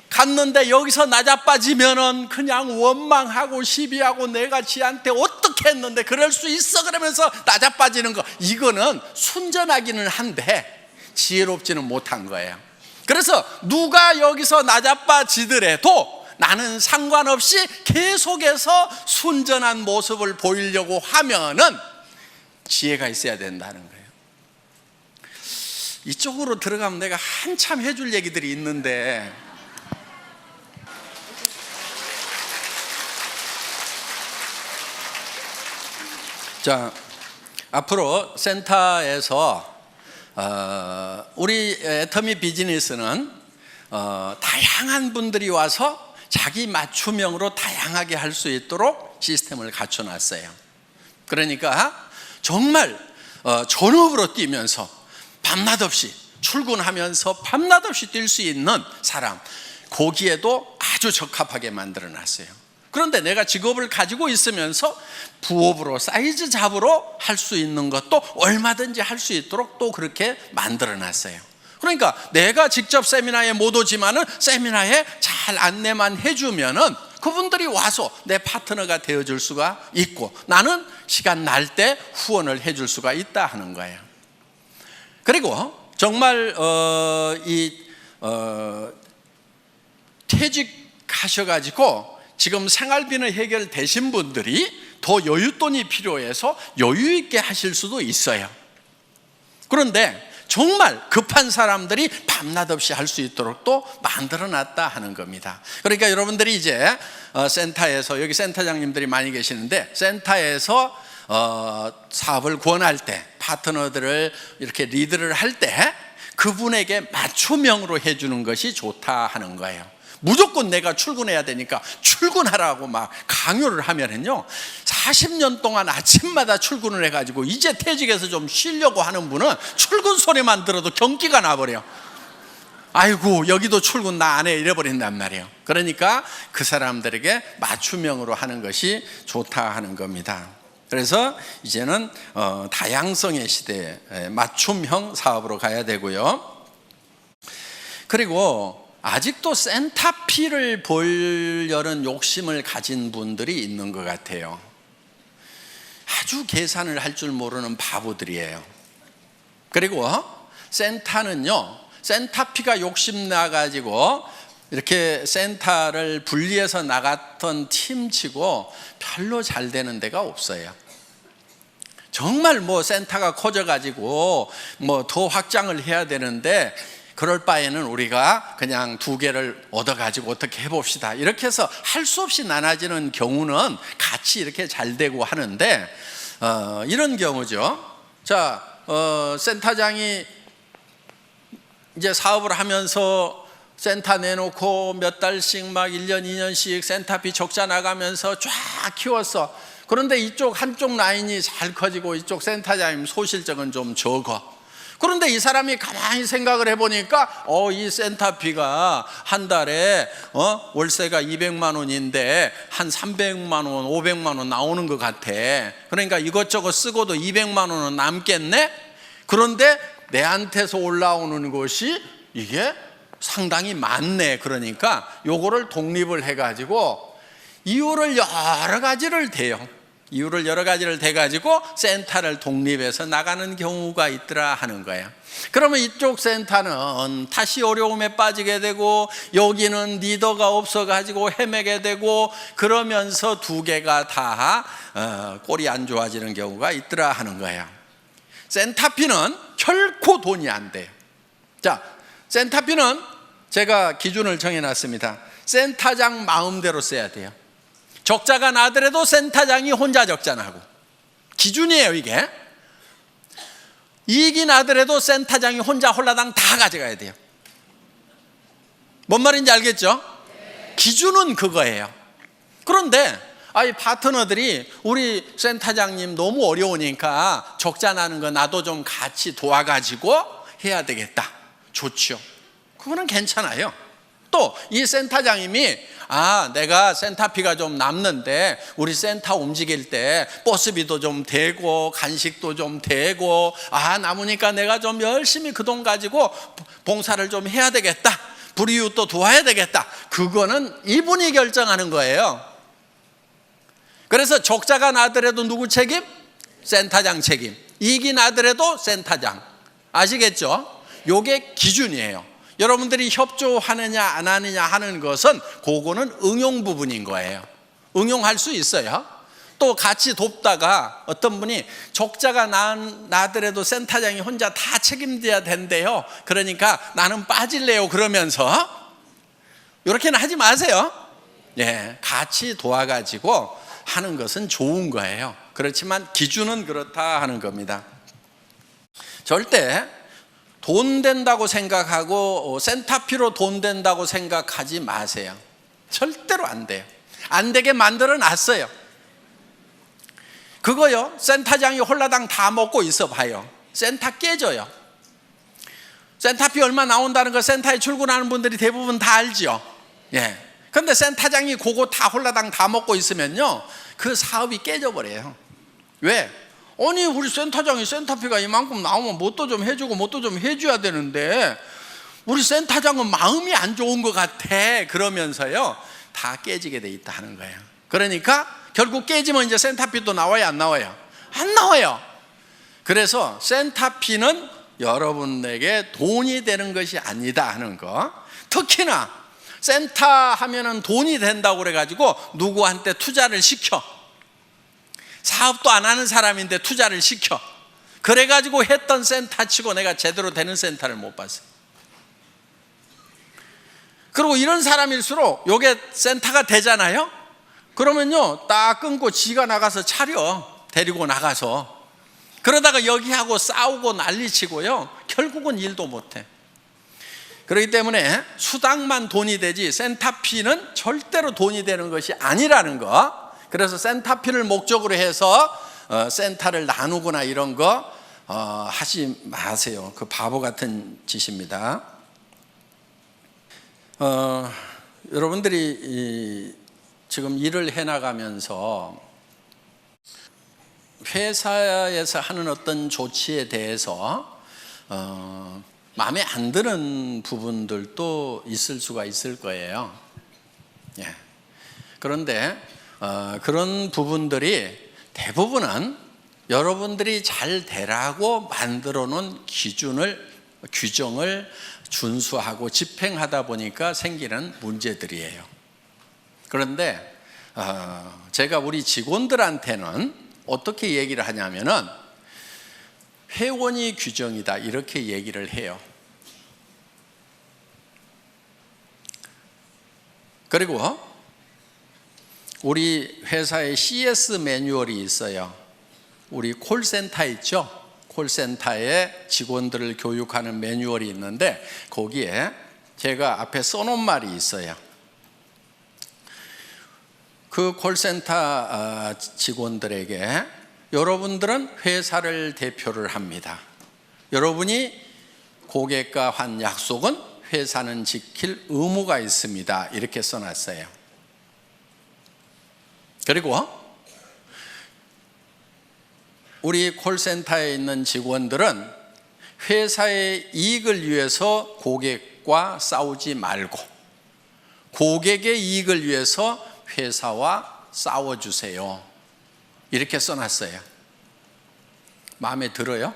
갔는데 여기서 나자빠지면은 그냥 원망하고 시비하고 내가 지한테 어떻게 했는데 그럴 수 있어 그러면서 나자빠지는 거, 이거는 순전하기는 한데 지혜롭지는 못한 거예요. 그래서 누가 여기서 나자빠지더라도 나는 상관없이 계속해서 순전한 모습을 보이려고 하면은 지혜가 있어야 된다는 거예요. 이쪽으로 들어가면 내가 한참 해줄 얘기들이 있는데 자, 앞으로 센터에서 우리 애터미 비즈니스는 다양한 분들이 와서 자기 맞춤형으로 다양하게 할 수 있도록 시스템을 갖춰놨어요. 그러니까 정말 전업으로 뛰면서 밤낮 없이 출근하면서 밤낮 없이 뛸 수 있는 사람, 거기에도 아주 적합하게 만들어놨어요. 그런데 내가 직업을 가지고 있으면서 부업으로 사이즈 잡으로 할 수 있는 것도 얼마든지 할 수 있도록 또 그렇게 만들어놨어요. 그러니까 내가 직접 세미나에 못 오지만은 세미나에 잘 안내만 해주면은 그분들이 와서 내 파트너가 되어줄 수가 있고, 나는 시간 날 때 후원을 해줄 수가 있다 하는 거예요. 그리고 정말 퇴직하셔가지고 지금 생활비는 해결되신 분들이 더 여윳돈이 필요해서 여유 있게 하실 수도 있어요. 그런데 정말 급한 사람들이 밤낮 없이 할 수 있도록 또 만들어놨다 하는 겁니다. 그러니까 여러분들이 이제 센터에서, 여기 센터장님들이 많이 계시는데, 센터에서 사업을 권할 때, 파트너들을 이렇게 리드를 할 때 그분에게 맞춤형으로 해주는 것이 좋다 하는 거예요. 무조건 내가 출근해야 되니까 출근하라고 막 강요를 하면은요, 40년 동안 아침마다 출근을 해가지고 이제 퇴직해서 좀 쉬려고 하는 분은 출근 소리만 들어도 경기가 나버려. 아이고, 여기도 출근 나 안 해, 이래버린단 말이에요. 그러니까 그 사람들에게 맞춤형으로 하는 것이 좋다 하는 겁니다. 그래서 이제는 다양성의 시대에 맞춤형 사업으로 가야 되고요. 그리고 아직도 센터피를 보려는 욕심을 가진 분들이 있는 것 같아요. 아주 계산을 할 줄 모르는 바보들이에요. 그리고 센터는요, 센터피가 욕심나가지고 이렇게 센터를 분리해서 나갔던 팀치고 별로 잘 되는 데가 없어요. 정말 센터가 커져가지고 더 확장을 해야 되는데, 그럴 바에는 우리가 그냥 2개를 얻어가지고 어떻게 해봅시다, 이렇게 해서 할 수 없이 나눠지는 경우는 같이 이렇게 잘 되고 하는데, 이런 경우죠. 자, 센터장이 이제 사업을 하면서 센터 내놓고 몇 달씩 막 1년 2년씩 센터비 적자 나가면서 쫙 키웠어. 그런데 이쪽 한쪽 라인이 잘 커지고 이쪽 센터장님 소실적은 좀 적어. 그런데 이 사람이 가만히 생각을 해보니까 이 센터비가 한 달에 월세가 200만 원인데 한 300만 원, 500만 원 나오는 것 같아. 그러니까 이것저것 쓰고도 200만 원은 남겠네? 그런데 내한테서 올라오는 것이 이게 상당히 많네. 그러니까 요거를 독립을 해가지고 이유를 여러 가지를 대요. 이유를 여러 가지를 대가지고 센터를 독립해서 나가는 경우가 있더라 하는 거예요. 그러면 이쪽 센터는 다시 어려움에 빠지게 되고, 여기는 리더가 없어가지고 헤매게 되고, 그러면서 2개가 다 꼴이 안 좋아지는 경우가 있더라 하는 거예요. 센터피는 결코 돈이 안 돼요. 자, 센터피는 제가 기준을 정해놨습니다. 센터장 마음대로 써야 돼요. 적자가 나더라도 센터장이 혼자 적자 나고, 기준이에요 이게. 이익이 나더라도 센터장이 혼자 홀라당 다 가져가야 돼요. 뭔 말인지 알겠죠? 기준은 그거예요. 그런데 이 파트너들이 우리 센터장님 너무 어려우니까 적자 나는 거 나도 좀 같이 도와가지고 해야 되겠다. 좋죠. 그거는 괜찮아요. 또 이 센터장님이 내가 센터피가 좀 남는데 우리 센터 움직일 때 버스비도 좀 되고 간식도 좀 되고 남으니까 내가 좀 열심히 그 돈 가지고 봉사를 좀 해야 되겠다, 불이웃도 도와야 되겠다, 그거는 이분이 결정하는 거예요. 그래서 적자가 나더라도 누구 책임? 센터장 책임. 이익이 나더라도 센터장. 아시겠죠? 요게 기준이에요. 여러분들이 협조하느냐 안 하느냐 하는 것은 그거는 응용 부분인 거예요. 응용할 수 있어요. 또 같이 돕다가 어떤 분이 적자가 나더라도 센터장이 혼자 다 책임져야 된대요. 그러니까 나는 빠질래요. 그러면서 이렇게는 하지 마세요. 같이 도와가지고 하는 것은 좋은 거예요. 그렇지만 기준은 그렇다 하는 겁니다. 절대 돈 된다고 생각하고 센터피로 돈 된다고 생각하지 마세요. 절대로 안 돼요. 안 되게 만들어 놨어요. 그거요, 센터장이 홀라당 다 먹고 있어 봐요. 센터 깨져요. 센터피 얼마 나온다는 거 센터에 출근하는 분들이 대부분 다 알죠. 예. 근데 센터장이 그거 다 홀라당 다 먹고 있으면요, 그 사업이 깨져버려요. 왜? 아니, 우리 센터장이 센터피가 이만큼 나오면 뭣도 좀 해주고 뭣도 좀 해줘야 되는데 우리 센터장은 마음이 안 좋은 것 같아 그러면서요, 다 깨지게 돼 있다 하는 거예요. 그러니까 결국 깨지면 이제 센터피도 나와요, 안 나와요? 안 나와요. 그래서 센터피는 여러분에게 돈이 되는 것이 아니다 하는 거. 특히나 센터 하면은 돈이 된다고 그래가지고 누구한테 투자를 시켜. 사업도 안 하는 사람인데 투자를 시켜. 그래가지고 했던 센터 치고 내가 제대로 되는 센터를 못 봤어요. 그리고 이런 사람일수록 요게 센터가 되잖아요. 그러면요, 딱 끊고 지가 나가서 차려. 데리고 나가서. 그러다가 여기하고 싸우고 난리치고요, 결국은 일도 못해. 그렇기 때문에 수당만 돈이 되지 센터피는 절대로 돈이 되는 것이 아니라는 거. 그래서 센터피를 목적으로 해서 센터를 나누거나 이런 거 하지 마세요. 그 바보 같은 짓입니다. 여러분들이 지금 일을 해나가면서 회사에서 하는 어떤 조치에 대해서 마음에 안 드는 부분들도 있을 수가 있을 거예요. 예. 그런데 그런 부분들이 대부분은 여러분들이 잘 되라고 만들어 놓은 규정을 준수하고 집행하다 보니까 생기는 문제들이에요. 그런데 제가 우리 직원들한테는 어떻게 얘기를 하냐면은 회원이 규정이다 이렇게 얘기를 해요. 그리고 우리 회사에 CS 매뉴얼이 있어요. 우리 콜센터 있죠? 콜센터에 직원들을 교육하는 매뉴얼이 있는데 거기에 제가 앞에 써놓은 말이 있어요. 그 콜센터 직원들에게 여러분들은 회사를 대표를 합니다. 여러분이 고객과 한 약속은 회사는 지킬 의무가 있습니다. 이렇게 써놨어요. 그리고 우리 콜센터에 있는 직원들은 회사의 이익을 위해서 고객과 싸우지 말고 고객의 이익을 위해서 회사와 싸워주세요. 이렇게 써놨어요. 마음에 들어요?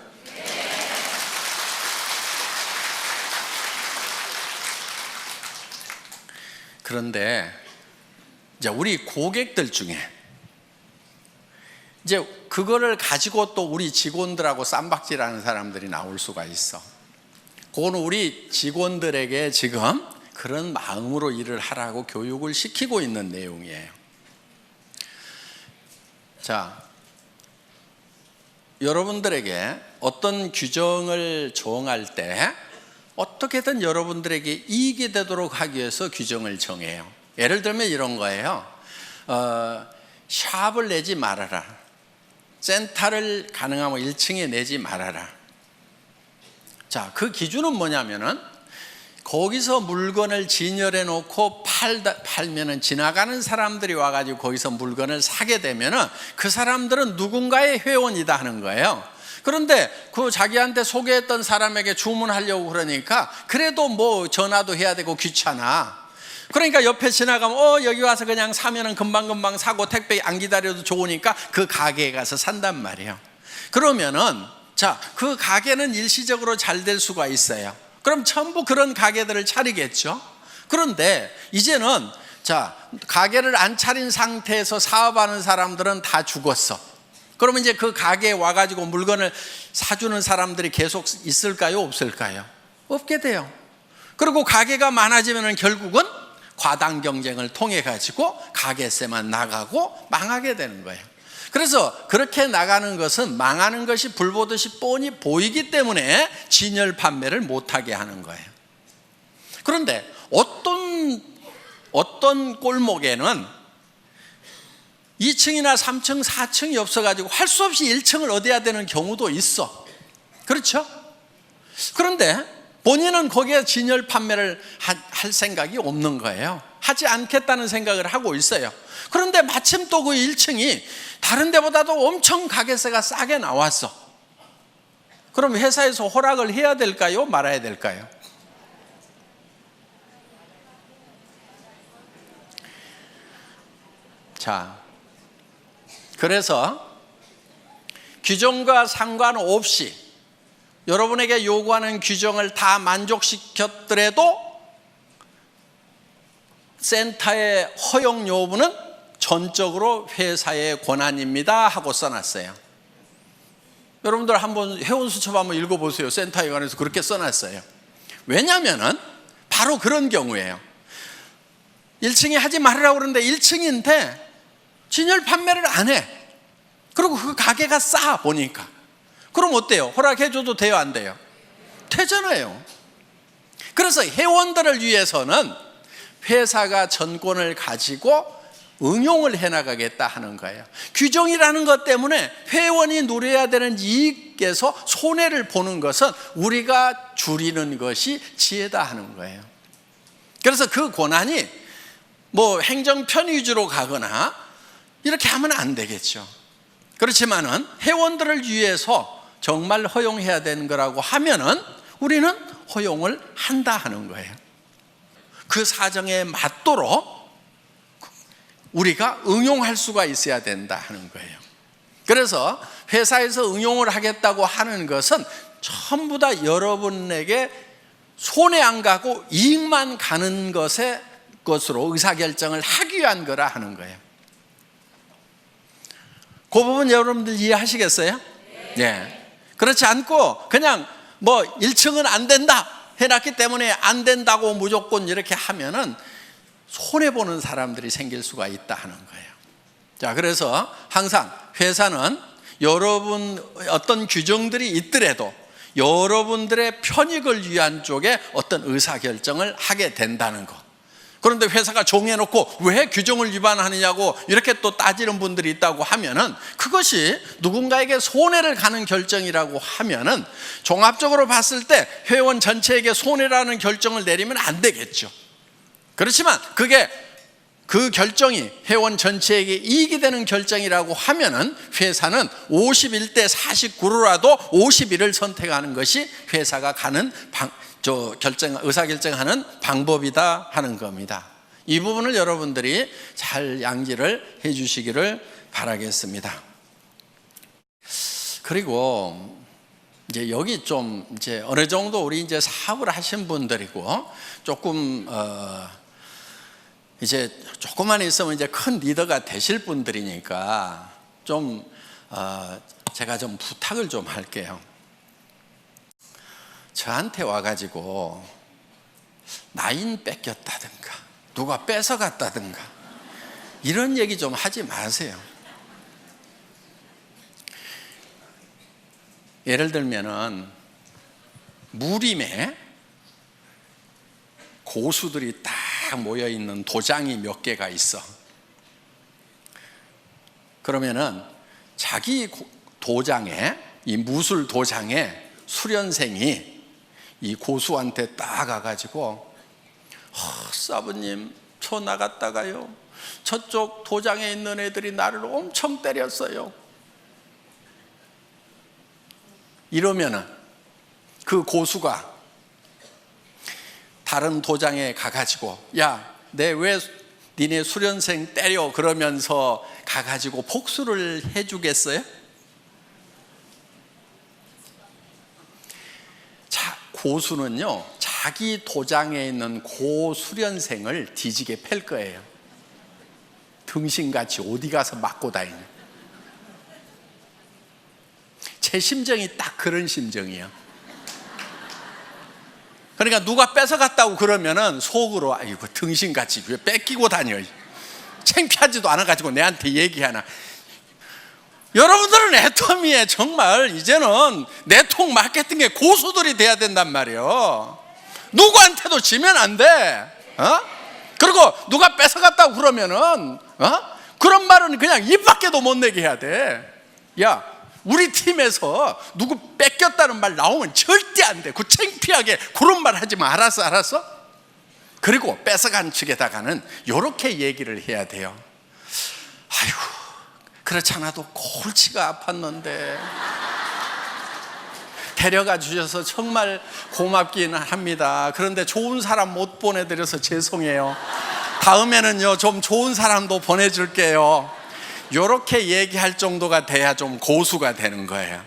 그런데 이제 우리 고객들 중에 이제 그거를 가지고 또 우리 직원들하고 쌈박질하는 사람들이 나올 수가 있어. 그거는 우리 직원들에게 지금 그런 마음으로 일을 하라고 교육을 시키고 있는 내용이에요. 자, 여러분들에게 어떤 규정을 정할 때 어떻게든 여러분들에게 이익이 되도록 하기 위해서 규정을 정해요. 예를 들면 이런 거예요. 샵을 내지 말아라. 센터를 가능하면 1층에 내지 말아라. 자, 그 기준은 뭐냐면은 거기서 물건을 진열해 놓고 팔면은 지나가는 사람들이 와가지고 거기서 물건을 사게 되면은 그 사람들은 누군가의 회원이다 하는 거예요. 그런데 그 자기한테 소개했던 사람에게 주문하려고 그러니까 그래도 뭐 전화도 해야 되고 귀찮아. 그러니까 옆에 지나가면 여기 와서 그냥 사면은 금방금방 사고 택배 안 기다려도 좋으니까 그 가게에 가서 산단 말이에요. 그러면은 자, 그 가게는 일시적으로 잘 될 수가 있어요. 그럼 전부 그런 가게들을 차리겠죠. 그런데 이제는 자, 가게를 안 차린 상태에서 사업하는 사람들은 다 죽었어. 그러면 이제 그 가게에 와가지고 물건을 사주는 사람들이 계속 있을까요? 없을까요? 없게 돼요. 그리고 가게가 많아지면 결국은 과당 경쟁을 통해 가지고 가게세만 나가고 망하게 되는 거예요. 그래서 그렇게 나가는 것은 망하는 것이 불보듯이 뻔히 보이기 때문에 진열 판매를 못하게 하는 거예요. 그런데 어떤 골목에는 2층이나 3층, 4층이 없어가지고 할 수 없이 1층을 얻어야 되는 경우도 있어. 그렇죠? 그런데 본인은 거기에 진열 판매를 할 생각이 없는 거예요. 하지 않겠다는 생각을 하고 있어요. 그런데 마침 또 그 1층이 다른 데보다도 엄청 가격세가 싸게 나왔어. 그럼 회사에서 허락을 해야 될까요? 말아야 될까요? 자, 그래서 규정과 상관없이 여러분에게 요구하는 규정을 다 만족시켰더라도 센터의 허용 여부는 전적으로 회사의 권한입니다 하고 써놨어요. 여러분들 한번 회원수첩 한번 읽어보세요. 센터에 관해서 그렇게 써놨어요. 왜냐하면 바로 그런 경우예요. 1층에 하지 말으라고 그러는데 1층인데 진열 판매를 안 해. 그리고 그 가게가 싸 보니까. 그럼 어때요? 허락해줘도 돼요? 안 돼요? 되잖아요. 그래서 회원들을 위해서는 회사가 전권을 가지고 응용을 해나가겠다 하는 거예요. 규정이라는 것 때문에 회원이 누려야 되는 이익에서 손해를 보는 것은 우리가 줄이는 것이 지혜다 하는 거예요. 그래서 그 권한이 뭐 행정편 위주로 가거나 이렇게 하면 안 되겠죠. 그렇지만은 회원들을 위해서 정말 허용해야 되는 거라고 하면은 우리는 허용을 한다 하는 거예요. 그 사정에 맞도록 우리가 응용할 수가 있어야 된다 하는 거예요. 그래서 회사에서 응용을 하겠다고 하는 것은 전부 다 여러분에게 손해 안 가고 이익만 가는 것으로 의사결정을 하기 위한 거라 하는 거예요. 그 부분 여러분들 이해하시겠어요? 네. 그렇지 않고 그냥 뭐 1층은 안 된다 해놨기 때문에 안 된다고 무조건 이렇게 하면은 손해보는 사람들이 생길 수가 있다 하는 거예요. 자, 그래서 항상 회사는 여러분 어떤 규정들이 있더라도 여러분들의 편익을 위한 쪽에 어떤 의사결정을 하게 된다는 것. 그런데 회사가 정해놓고 왜 규정을 위반하느냐고 이렇게 또 따지는 분들이 있다고 하면은 그것이 누군가에게 손해를 가는 결정이라고 하면은 종합적으로 봤을 때 회원 전체에게 손해라는 결정을 내리면 안 되겠죠. 그렇지만 그게 그 결정이 회원 전체에게 이익이 되는 결정이라고 하면은 회사는 51대 49로라도 51을 선택하는 것이 회사가 가는 의사결정하는 방법이다 하는 겁니다. 이 부분을 여러분들이 잘 양지를 해 주시기를 바라겠습니다. 그리고 이제 여기 좀 이제 어느 정도 우리 이제 사업을 하신 분들이고 조금 이제 조금만 있으면 이제 큰 리더가 되실 분들이니까 좀 제가 좀 부탁을 좀 할게요. 저한테 와가지고 나인 뺏겼다든가 누가 뺏어갔다든가 이런 얘기 좀 하지 마세요. 예를 들면은 무림에 고수들이 딱 모여있는 도장이 몇 개가 있어. 그러면은 자기 도장에, 이 무술 도장에 수련생이 이 고수한테 딱 가가지고 사부님 저 나갔다가요 저쪽 도장에 있는 애들이 나를 엄청 때렸어요. 이러면은 그 고수가 다른 도장에 가가지고 야, 내 왜 니네 수련생 때려 그러면서 가가지고 복수를 해주겠어요? 고수는요 자기 도장에 있는 고수련생을 뒤지게 팰 거예요. 등신같이 어디 가서 맞고 다니냐. 제 심정이 딱 그런 심정이에요. 그러니까 누가 뺏어갔다고 그러면은 속으로 아이고 등신같이 왜 뺏기고 다녀, 창피하지도 않아가지고 내한테 얘기하나. 여러분들은 애터미에 정말 이제는 네트워크 마케팅의 고수들이 돼야 된단 말이에요. 누구한테도 지면 안 돼. 그리고 누가 뺏어갔다고 그러면은 그런 말은 그냥 입 밖에도 못 내게 해야 돼. 야, 우리 팀에서 누구 뺏겼다는 말 나오면 절대 안 돼. 그 창피하게 그런 말 하지 마. 알았어? 그리고 뺏어간 측에다가는 이렇게 얘기를 해야 돼요. 아이고, 그렇지 않아도 골치가 아팠는데 데려가 주셔서 정말 고맙기는 합니다. 그런데 좋은 사람 못 보내드려서 죄송해요. 다음에는요 좀 좋은 사람도 보내줄게요. 이렇게 얘기할 정도가 돼야 좀 고수가 되는 거예요.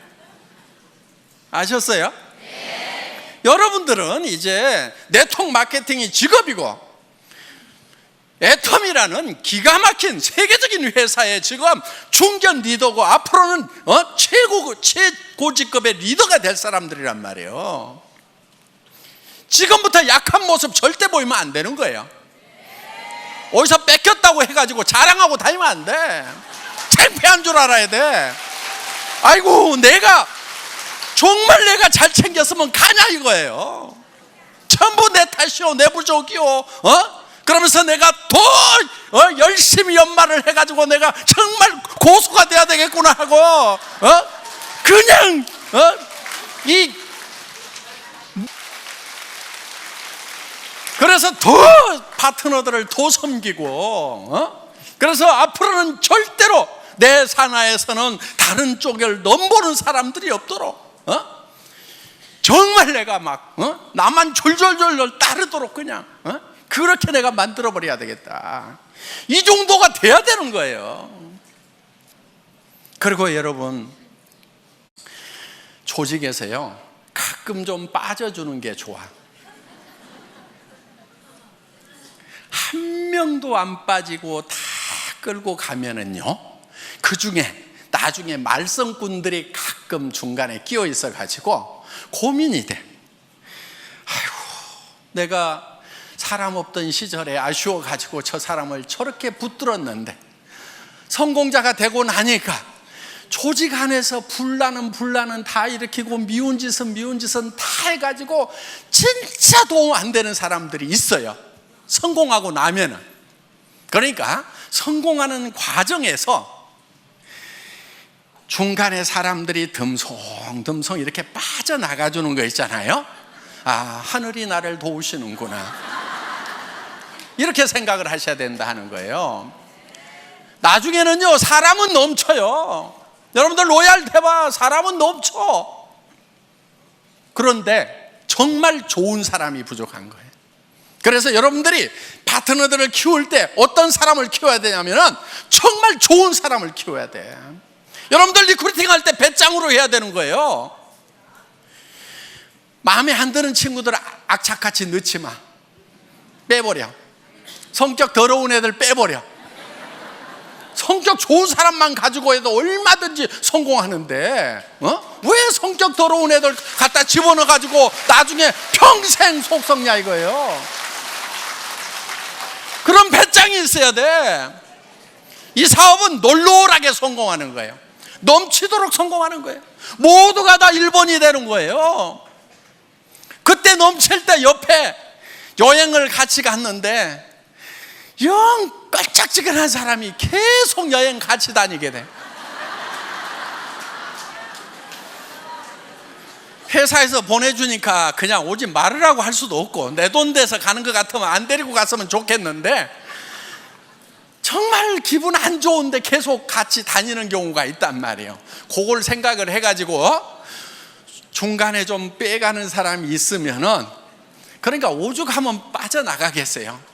아셨어요? 네. 여러분들은 이제 네트워크 마케팅이 직업이고 애텀이라는 기가 막힌 세계적인 회사의 지금 중견 리더고 앞으로는 최고직급의 리더가 될 사람들이란 말이에요. 지금부터 약한 모습 절대 보이면 안 되는 거예요. 어디서 뺏겼다고 해가지고 자랑하고 다니면 안 돼. 창피한 줄 알아야 돼. 아이고, 정말 내가 잘 챙겼으면 가냐 이거예요. 전부 내 탓이요, 내 부족이요. 그러면서 내가 더 열심히 연말을 해가지고 내가 정말 고수가 돼야 되겠구나 하고 그냥 그래서 더 파트너들을 더 섬기고 그래서 앞으로는 절대로 내 산하에서는 다른 쪽을 넘보는 사람들이 없도록 정말 내가 막 나만 졸졸졸 따르도록 그냥 그렇게 내가 만들어버려야 되겠다. 이 정도가 돼야 되는 거예요. 그리고 여러분, 조직에서요 가끔 좀 빠져주는 게 좋아. 한 명도 안 빠지고 다 끌고 가면은요, 그 중에 나중에 말썽꾼들이 가끔 중간에 끼어 있어 가지고 고민이 돼. 아이고, 내가 사람 없던 시절에 아쉬워 가지고 저 사람을 저렇게 붙들었는데 성공자가 되고 나니까 조직 안에서 분란은 다 일으키고 미운 짓은 다 해가지고 진짜 도움 안 되는 사람들이 있어요. 성공하고 나면은. 그러니까 성공하는 과정에서 중간에 사람들이 듬성듬성 이렇게 빠져나가 주는 거 있잖아요. 아, 하늘이 나를 도우시는구나, 이렇게 생각을 하셔야 된다 하는 거예요. 나중에는요 사람은 넘쳐요. 여러분들 로얄 대봐, 사람은 넘쳐. 그런데 정말 좋은 사람이 부족한 거예요. 그래서 여러분들이 파트너들을 키울 때 어떤 사람을 키워야 되냐면 정말 좋은 사람을 키워야 돼. 여러분들 리크루팅 할 때 배짱으로 해야 되는 거예요. 마음에 안 드는 친구들 악착같이 넣지 마. 빼버려. 성격 더러운 애들 빼버려. 성격 좋은 사람만 가지고 해도 얼마든지 성공하는데 왜 성격 더러운 애들 갖다 집어넣어 가지고 나중에 평생 속썩냐 이거예요. 그런 배짱이 있어야 돼. 이 사업은 놀놀하게 성공하는 거예요. 넘치도록 성공하는 거예요. 모두가 다 1번이 되는 거예요. 그때 넘칠 때 옆에 여행을 같이 갔는데 영 깔짝지근한 사람이 계속 여행 같이 다니게 돼. 회사에서 보내주니까 그냥 오지 말으라고 할 수도 없고, 내 돈 돼서 가는 것 같으면 안 데리고 갔으면 좋겠는데 정말 기분 안 좋은데 계속 같이 다니는 경우가 있단 말이에요. 그걸 생각을 해가지고 중간에 좀 빼가는 사람이 있으면은, 그러니까 오죽하면 빠져나가겠어요.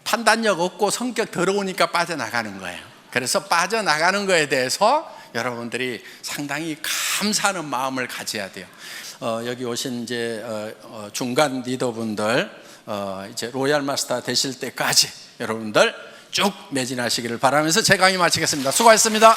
판단력 없고 성격 더러우니까 빠져나가는 거예요. 그래서 빠져나가는 거에 대해서 여러분들이 상당히 감사하는 마음을 가져야 돼요. 여기 오신 이제 중간 리더분들 이제 로얄 마스터 되실 때까지 여러분들 쭉 매진하시기를 바라면서 제 강의 마치겠습니다. 수고하셨습니다.